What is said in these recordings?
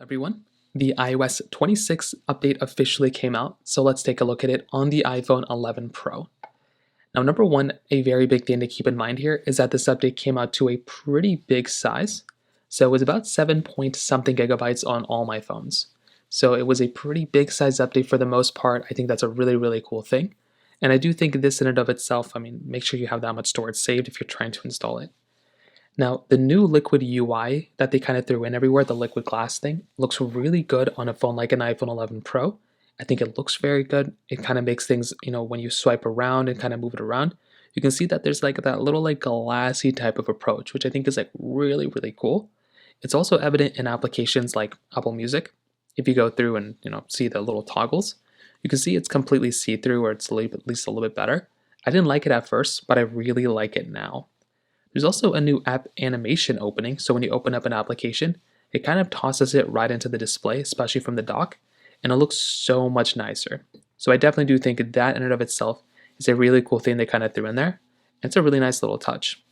Everyone. The iOS 26 update officially came out, so let's take a look at it on the iPhone 11 Pro. Now, number one, a very big thing to keep in mind here is that this update came out to a pretty big size. So it was about 7 point something gigabytes on all my phones. So it was a pretty big size update for the most part. I think that's a really, really cool thing. And I do think this in and of itself, make sure you have that much storage saved if you're trying to install it. Now, the new Liquid UI that they kind of threw in everywhere, the liquid glass thing, looks really good on a phone like an iPhone 11 Pro. I think it looks very good. It kind of makes things, when you swipe around and kind of move it around, you can see that there's like that little like glassy type of approach, which I think is like really, really cool. It's also evident in applications like Apple Music. If you go through and, see the little toggles, you can see it's completely see-through, or it's at least a little bit better. I didn't like it at first, but I really like it now. There's also a new app animation opening, so when you open up an application, it kind of tosses it right into the display, especially from the dock, and it looks so much nicer. So I definitely do think that in and of itself is a really cool thing they kind of threw in there. It's a really nice little touch.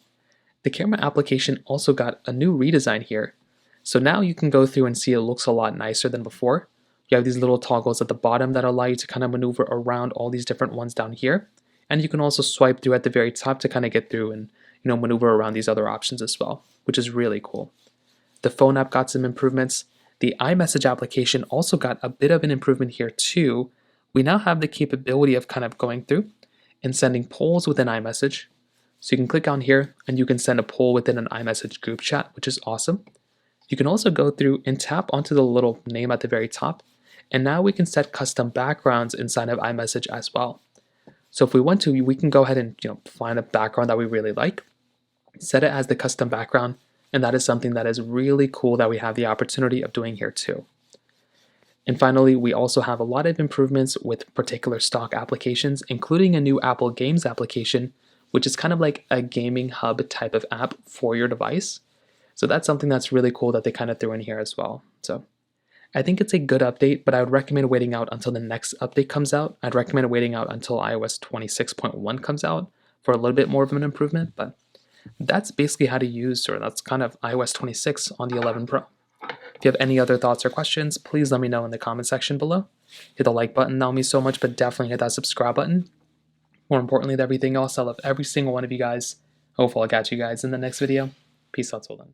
The camera application also got a new redesign here. So now you can go through and see it looks a lot nicer than before. You have these little toggles at the bottom that allow you to kind of maneuver around all these different ones down here. And you can also swipe through at the very top to kind of get through and maneuver around these other options as well, which is really cool. The phone app got some improvements. The iMessage application also got a bit of an improvement here too. We now have the capability of kind of going through and sending polls within iMessage. So you can click on here and you can send a poll within an iMessage group chat, which is awesome. You can also go through and tap onto the little name at the very top. And now we can set custom backgrounds inside of iMessage as well. So if we want to, we can go ahead and find a background that we really like, set it as the custom background, and that is something that is really cool that we have the opportunity of doing here too. And finally, we also have a lot of improvements with particular stock applications, including a new Apple Games application, which is kind of like a gaming hub type of app for your device. So that's something that's really cool that they kind of threw in here as well. So I think it's a good update, but I would recommend waiting out until the next update comes out. I'd recommend waiting out until iOS 26.1 comes out for a little bit more of an improvement, but that's basically how to use, or that's kind of iOS 26 on the 11 Pro. If you have any other thoughts or questions, please let me know in the comment section below. Hit the like button, that'll mean so much, but definitely hit that subscribe button. More importantly than everything else, I love every single one of you guys. Hopefully I'll catch you guys in the next video. Peace out till then.